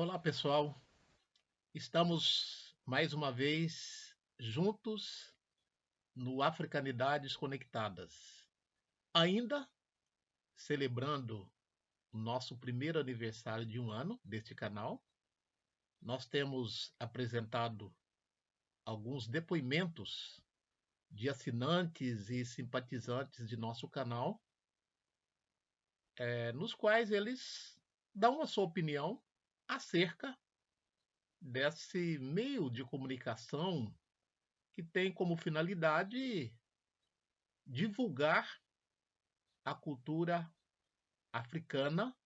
Olá, pessoal. Estamos mais uma vez juntos no Africanidades Conectadas. Ainda celebrando o nosso primeiro aniversário de um ano deste canal, nós temos apresentado alguns depoimentos de assinantes e simpatizantes de nosso canal, nos quais eles dão a sua opinião acerca desse meio de comunicação que tem como finalidade divulgar a africana,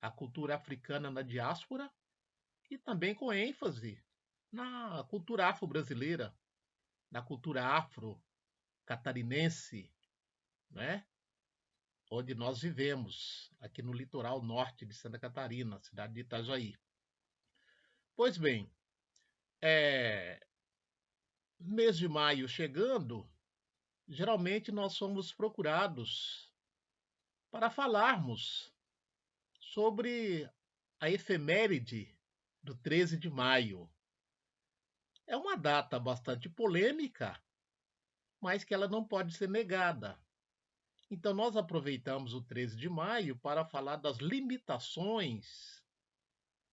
a cultura africana na diáspora e também com ênfase na cultura afro-brasileira, na cultura afro-catarinense, né? Onde nós vivemos, aqui no litoral norte de Santa Catarina, cidade de Itajaí. Pois bem, mês de maio chegando, geralmente nós somos procurados para falarmos sobre a efeméride do 13 de maio. É uma data bastante polêmica, mas que ela não pode ser negada. Então, nós aproveitamos o 13 de maio para falar das limitações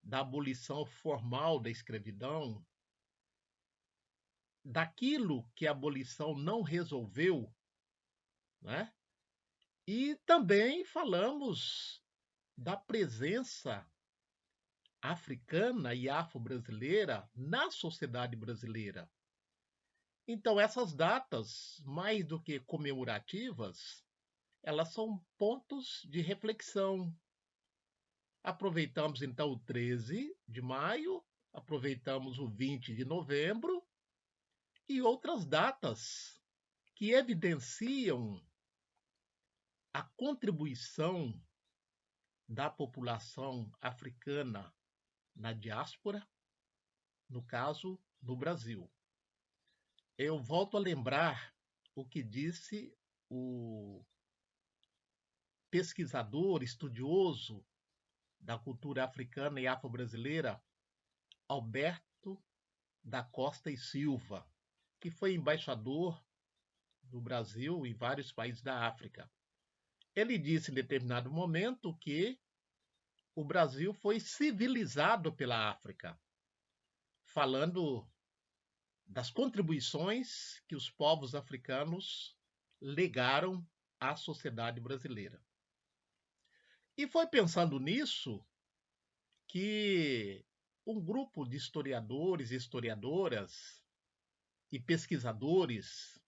da abolição formal da escravidão, daquilo que a abolição não resolveu, né? E também falamos da presença africana e afro-brasileira na sociedade brasileira. Então, essas datas, mais do que comemorativas, elas são pontos de reflexão. Aproveitamos então o 13 de maio, aproveitamos o 20 de novembro e outras datas que evidenciam a contribuição da população africana na diáspora, no caso, no Brasil. Eu volto a lembrar o que disse o pesquisador, estudioso da cultura africana e afro-brasileira, Alberto da Costa e Silva, que foi embaixador do Brasil em vários países da África. Ele disse em determinado momento que o Brasil foi civilizado pela África, falando das contribuições que os povos africanos legaram à sociedade brasileira. E foi pensando nisso que um grupo de historiadores, historiadoras e pesquisadores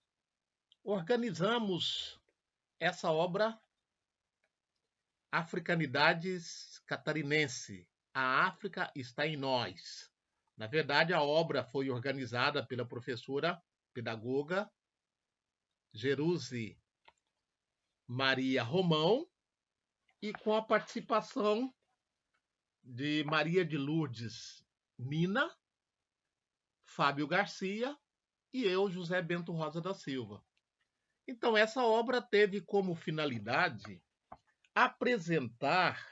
organizamos essa obra Africanidades Catarinense. A África está em nós. Na verdade, a obra foi organizada pela professora pedagoga Jerusi Maria Romão e com a participação de Maria de Lourdes Mina, Fábio Garcia e eu, José Bento Rosa da Silva. Então, essa obra teve como finalidade apresentar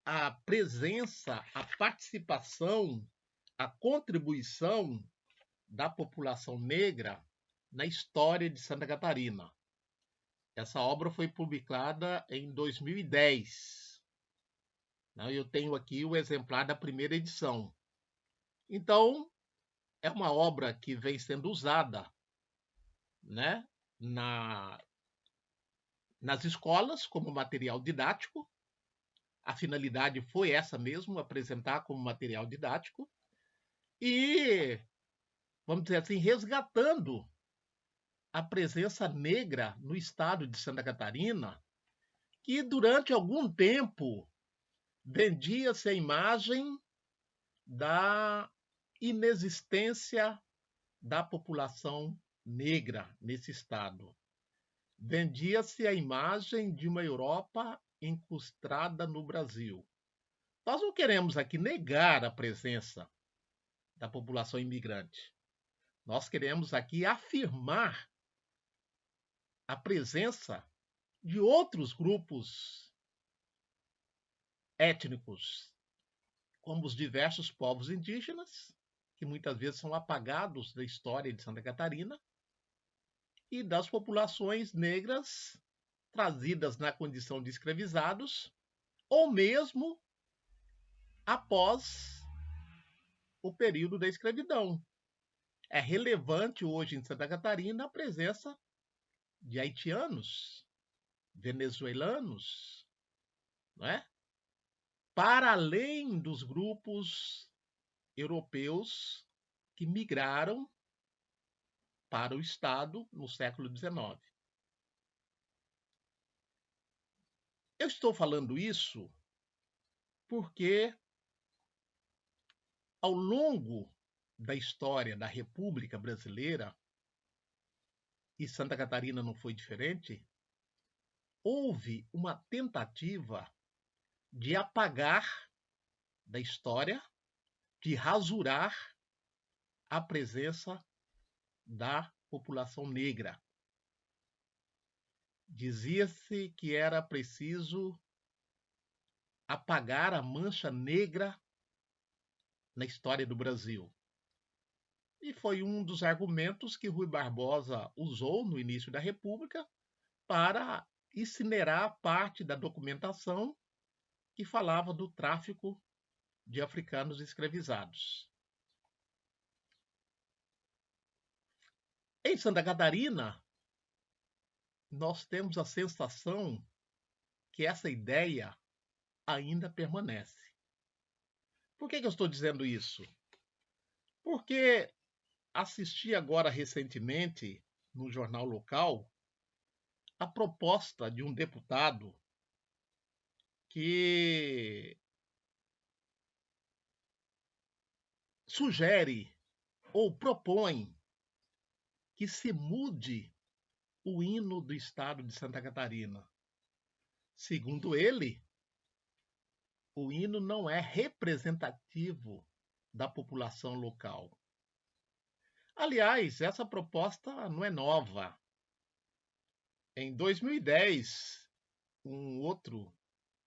a presença, a participação, a contribuição da população negra na história de Santa Catarina. Essa obra foi publicada em 2010. Eu tenho aqui o exemplar da primeira edição. Então, é uma obra que vem sendo usada, né, nas escolas como material didático. A finalidade foi essa mesmo, apresentar como material didático. E, vamos dizer assim, resgatando a presença negra no estado de Santa Catarina, que durante algum tempo vendia-se a imagem da inexistência da população negra nesse estado. Vendia-se a imagem de uma Europa incrustada no Brasil. Nós não queremos aqui negar a presença da população imigrante. Nós queremos aqui afirmar a presença de outros grupos étnicos como os diversos povos indígenas, que muitas vezes são apagados da história de Santa Catarina, e das populações negras trazidas na condição de escravizados, ou mesmo após o período da escravidão. É relevante hoje em Santa Catarina a presença de haitianos, venezuelanos, não é? Para além dos grupos europeus que migraram para o Estado no século XIX. Eu estou falando isso porque, ao longo da história da República Brasileira, e Santa Catarina não foi diferente, houve uma tentativa de apagar da história, de rasurar a presença da população negra. Dizia-se que era preciso apagar a mancha negra na história do Brasil. E foi um dos argumentos que Rui Barbosa usou no início da República para incinerar parte da documentação que falava do tráfico de africanos escravizados. Em Santa Catarina, nós temos a sensação que essa ideia ainda permanece. Por que eu estou dizendo isso? Porque assisti agora recentemente, no jornal local, a proposta de um deputado que sugere ou propõe que se mude o hino do estado de Santa Catarina. Segundo ele, o hino não é representativo da população local. Aliás, essa proposta não é nova. Em 2010, um outro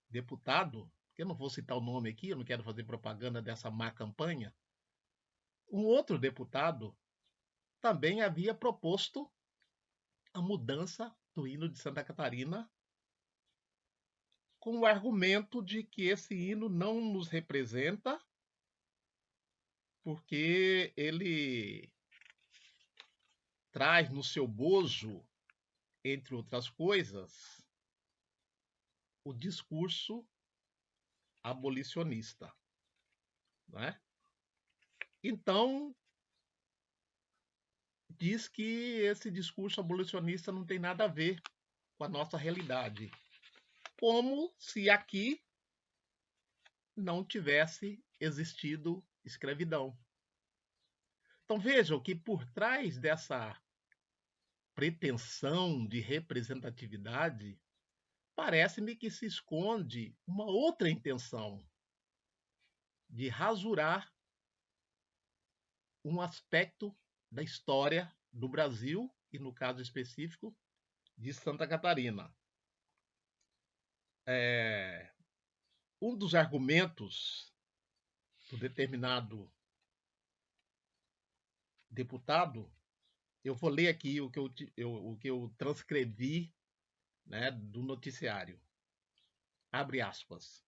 deputado, que eu não vou citar o nome aqui, eu não quero fazer propaganda dessa má campanha, um outro deputado também havia proposto a mudança do hino de Santa Catarina com o argumento de que esse hino não nos representa porque ele traz no seu bojo, entre outras coisas, o discurso abolicionista, né? Então, diz que esse discurso abolicionista não tem nada a ver com a nossa realidade. Como se aqui não tivesse existido escravidão. Então vejam que por trás dessa pretensão de representatividade, parece-me que se esconde uma outra intenção de rasurar um aspecto da história do Brasil e, no caso específico, de Santa Catarina. Um dos argumentos do determinado deputado, eu vou ler aqui o que eu transcrevi, né, do noticiário. Abre aspas.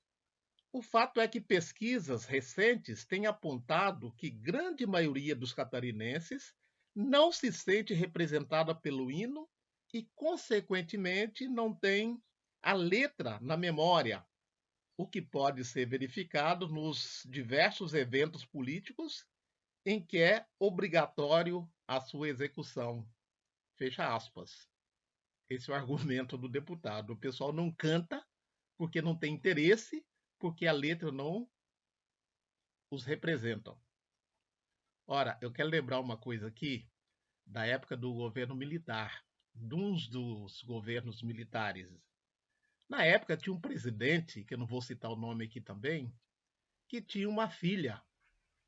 O fato é que pesquisas recentes têm apontado que grande maioria dos catarinenses não se sente representada pelo hino e, consequentemente, não tem a letra na memória, o que pode ser verificado nos diversos eventos políticos em que é obrigatório a sua execução. Fecha aspas. Esse é o argumento do deputado. O pessoal não canta porque não tem interesse, porque a letra não os representa. Ora, eu quero lembrar uma coisa aqui da época do governo militar, de uns dos governos militares. Na época tinha um presidente, que eu não vou citar o nome aqui também, que tinha uma filha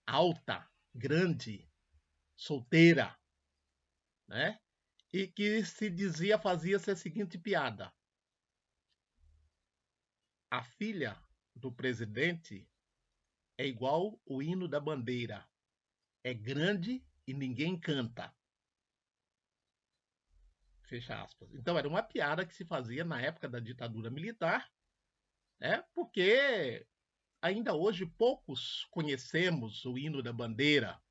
alta, grande, solteira, né? E que se dizia, fazia-se a seguinte piada. A filha do presidente é igual o hino da bandeira. É grande e ninguém canta. Fecha aspas. Então era uma piada que se fazia na época da ditadura militar, né? Porque ainda hoje poucos conhecemos o hino da bandeira,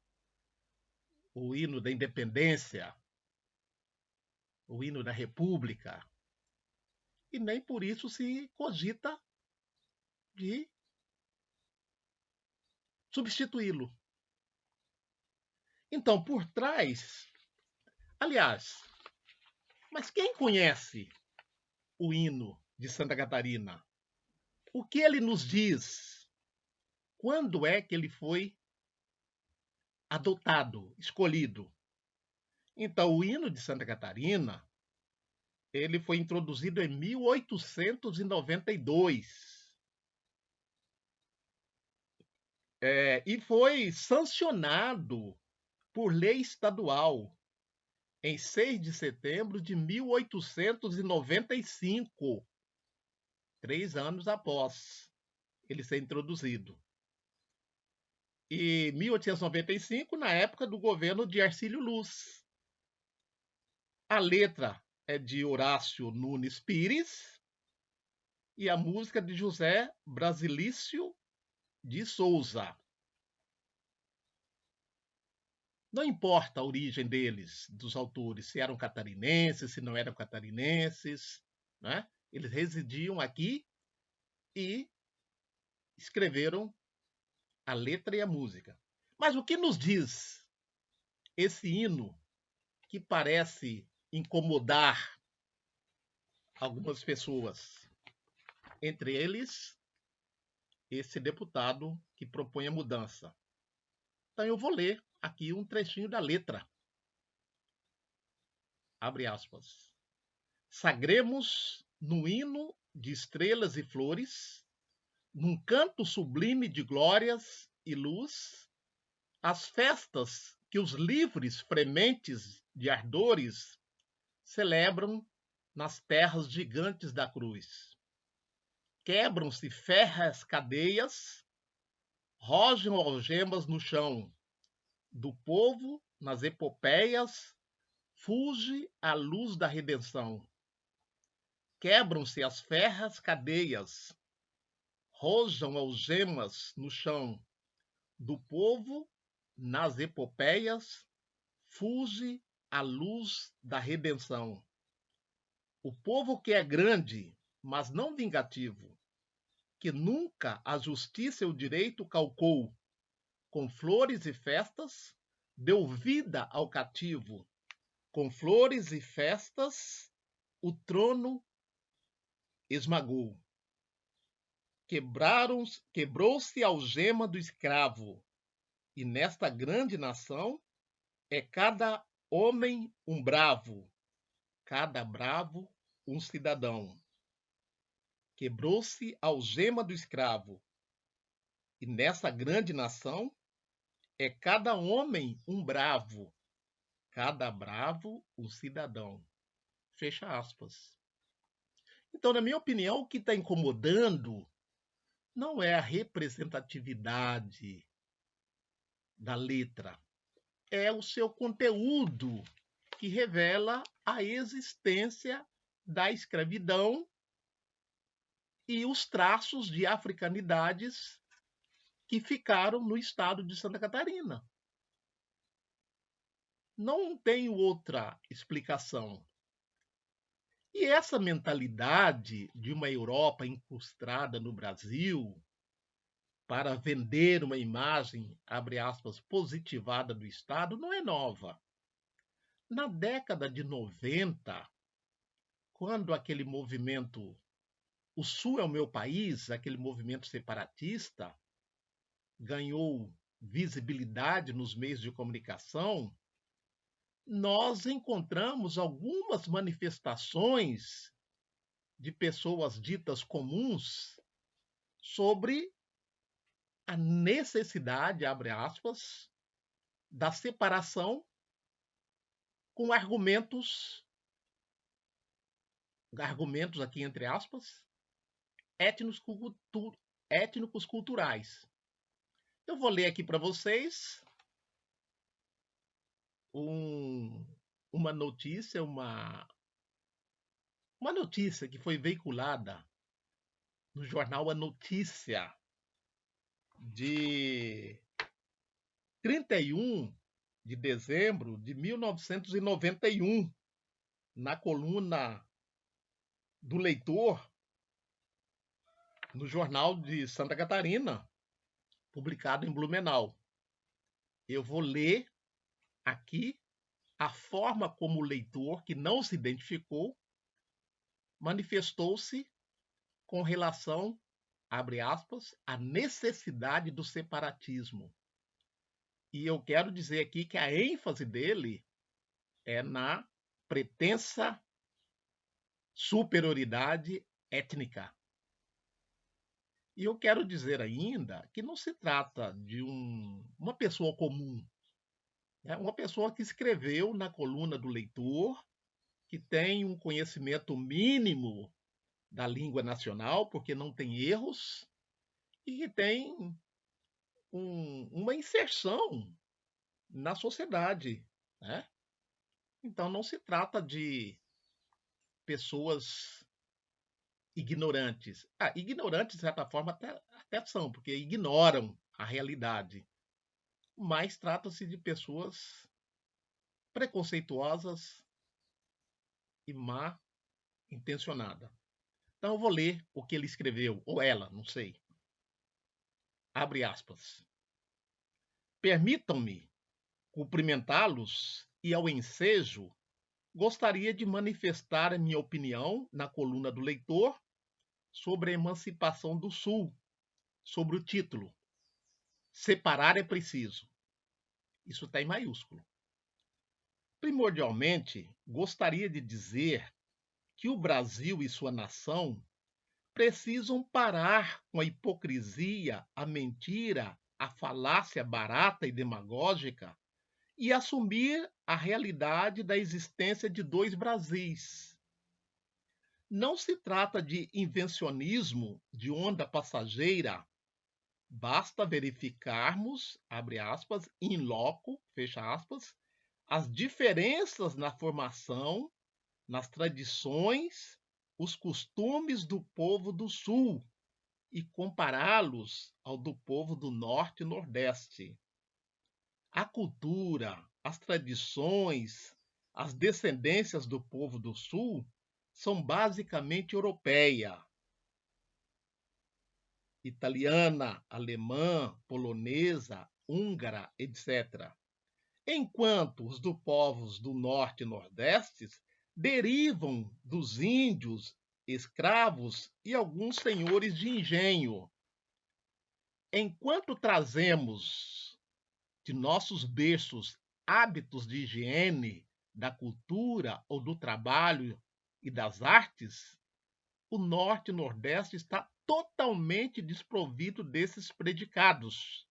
o hino da independência, o hino da república, e nem por isso se cogita de substituí-lo. Então, por trás, aliás, mas quem conhece o hino de Santa Catarina? O que ele nos diz? Quando é que ele foi adotado, escolhido? Então, o hino de Santa Catarina, ele foi introduzido em 1892 e foi sancionado por lei estadual em 6 de setembro de 1895, 3 anos após ele ser introduzido. E 1895, na época do governo de Hercílio Luz. A letra é de Horácio Nunes Pires e a música de José Brasilício de Souza. Não importa a origem deles, dos autores, se eram catarinenses, se não eram catarinenses, né? Eles residiam aqui e escreveram a letra e a música. Mas o que nos diz esse hino que parece incomodar algumas pessoas? Entre eles, esse deputado que propõe a mudança. Então eu vou ler aqui um trechinho da letra. Abre aspas. Sagremos no hino de estrelas e flores, num canto sublime de glórias e luz, as festas que os livres frementes de ardores celebram nas terras gigantes da cruz. Quebram-se férreas cadeias, rogem algemas no chão, do povo nas epopeias, fulge a luz da redenção. Quebram-se as férreas cadeias, rojam algemas no chão, do povo nas epopeias, fulge a luz da redenção. O povo que é grande, mas não vingativo, que nunca a justiça e o direito calcou, com flores e festas, deu vida ao cativo. Com flores e festas, o trono esmagou. Quebrou-se a algema do escravo, e nesta grande nação é cada homem um bravo, cada bravo um cidadão. Quebrou-se a algema do escravo, e nessa grande nação é cada homem um bravo, cada bravo um cidadão. Fecha aspas. Então, na minha opinião, o que está incomodando não é a representatividade da letra, é o seu conteúdo que revela a existência da escravidão e os traços de africanidades que ficaram no estado de Santa Catarina. Não tem outra explicação. E essa mentalidade de uma Europa incrustada no Brasil para vender uma imagem, abre aspas, positivada do Estado, não é nova. Na década de 90, quando aquele movimento O Sul é o Meu País, aquele movimento separatista, ganhou visibilidade nos meios de comunicação, nós encontramos algumas manifestações de pessoas ditas comuns sobre a necessidade, abre aspas, da separação com argumentos aqui entre aspas, étnicos culturais. Eu vou ler aqui para vocês um- uma notícia, uma notícia que foi veiculada no jornal A Notícia de 31 de dezembro de 1991, na coluna do Leitor, no jornal de Santa Catarina, publicado em Blumenau. Eu vou ler aqui a forma como o leitor, que não se identificou, manifestou-se com relação, abre aspas, à necessidade do separatismo. E eu quero dizer aqui que a ênfase dele é na pretensa superioridade étnica. E eu quero dizer ainda que não se trata de uma pessoa comum, né? Uma pessoa que escreveu na coluna do Leitor, que tem um conhecimento mínimo da língua nacional, porque não tem erros, e que tem uma inserção na sociedade, né? Então não se trata de pessoas ignorantes. Ignorantes, de certa forma, até são, porque ignoram a realidade. Mas trata-se de pessoas preconceituosas e má intencionadas. Então eu vou ler o que ele escreveu, ou ela, não sei. Abre aspas. Permitam-me cumprimentá-los e, ao ensejo, gostaria de manifestar a minha opinião na coluna do Leitor sobre a emancipação do Sul, sobre o título Separar é preciso. Isso está em maiúsculo. Primordialmente, gostaria de dizer que o Brasil e sua nação precisam parar com a hipocrisia, a mentira, a falácia barata e demagógica e assumir a realidade da existência de dois Brasis. Não se trata de invencionismo de onda passageira. Basta verificarmos, abre aspas, in loco, fecha aspas, as diferenças na formação, nas tradições, os costumes do povo do Sul e compará-los ao do povo do Norte e Nordeste. A cultura, as tradições, as descendências do povo do Sul são basicamente europeia, italiana, alemã, polonesa, húngara, etc. Enquanto os do povos do Norte e Nordeste derivam dos índios, escravos e alguns senhores de engenho. Enquanto trazemos de nossos berços hábitos de higiene, da cultura ou do trabalho e das artes, o Norte e Nordeste está totalmente desprovido desses predicados,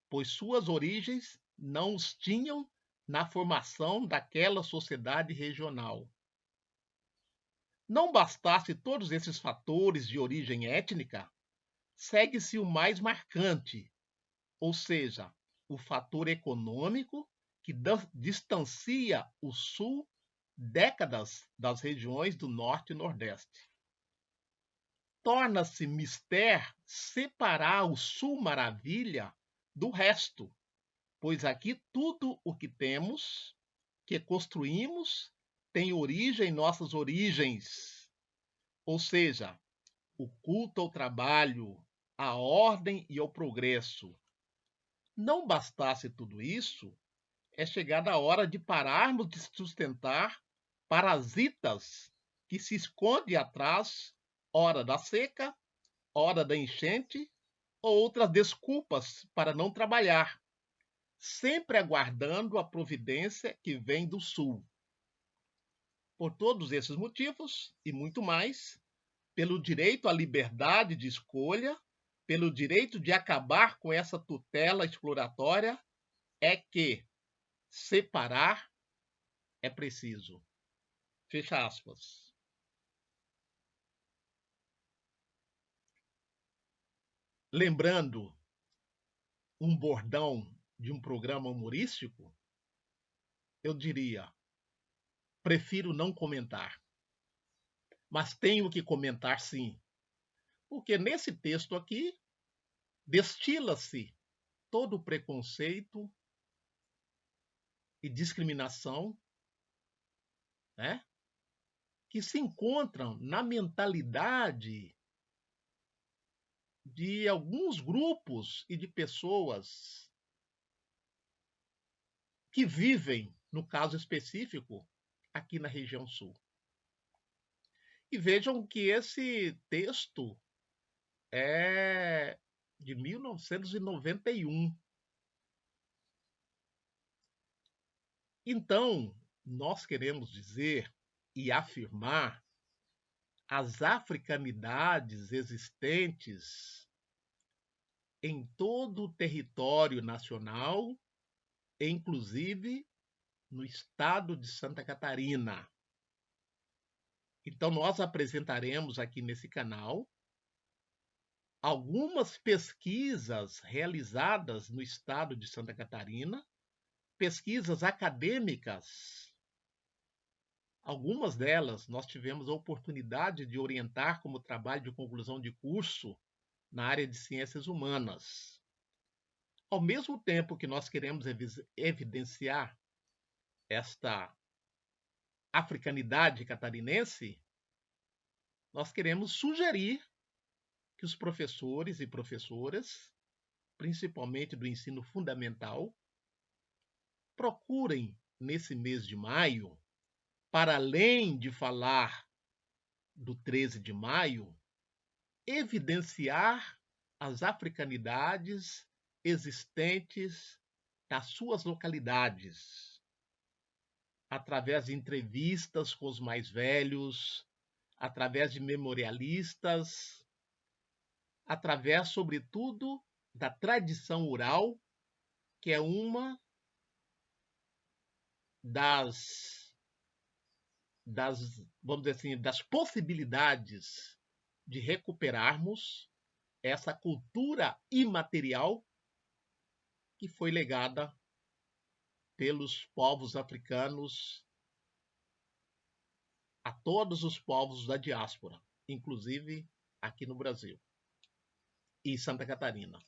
pois suas origens não os tinham na formação daquela sociedade regional. Não bastasse todos esses fatores de origem étnica, segue-se o mais marcante, ou seja, o fator econômico que distancia o Sul décadas das regiões do Norte e Nordeste. Torna-se mister separar o Sul Maravilha do resto, pois aqui tudo o que temos, que construímos, tem origem em nossas origens, ou seja, o culto ao trabalho, à ordem e ao progresso. Não bastasse tudo isso, é chegada a hora de pararmos de sustentar parasitas que se escondem atrás, ora da seca, ora da enchente, ou outras desculpas para não trabalhar, sempre aguardando a providência que vem do sul. Por todos esses motivos e muito mais, pelo direito à liberdade de escolha, pelo direito de acabar com essa tutela exploratória, é que separar é preciso. Fecha aspas. Lembrando um bordão de um programa humorístico, eu diria: prefiro não comentar. Mas tenho que comentar sim, porque nesse texto aqui destila-se todo o preconceito e discriminação, né, que se encontram na mentalidade de alguns grupos e de pessoas que vivem, no caso específico, aqui na região sul. E vejam que esse texto é de 1991. Então, nós queremos dizer e afirmar as africanidades existentes em todo o território nacional, inclusive no estado de Santa Catarina. Então, nós apresentaremos aqui nesse canal algumas pesquisas realizadas no estado de Santa Catarina, pesquisas acadêmicas. Algumas delas nós tivemos a oportunidade de orientar como trabalho de conclusão de curso na área de ciências humanas. Ao mesmo tempo que nós queremos evidenciar esta africanidade catarinense, nós queremos sugerir que os professores e professoras, principalmente do ensino fundamental, procurem, nesse mês de maio, para além de falar do 13 de maio, evidenciar as africanidades existentes nas suas localidades, através de entrevistas com os mais velhos, através de memorialistas, através, sobretudo, da tradição oral, que é uma vamos dizer assim, das possibilidades de recuperarmos essa cultura imaterial que foi legada pelos povos africanos a todos os povos da diáspora, inclusive aqui no Brasil e Santa Catarina.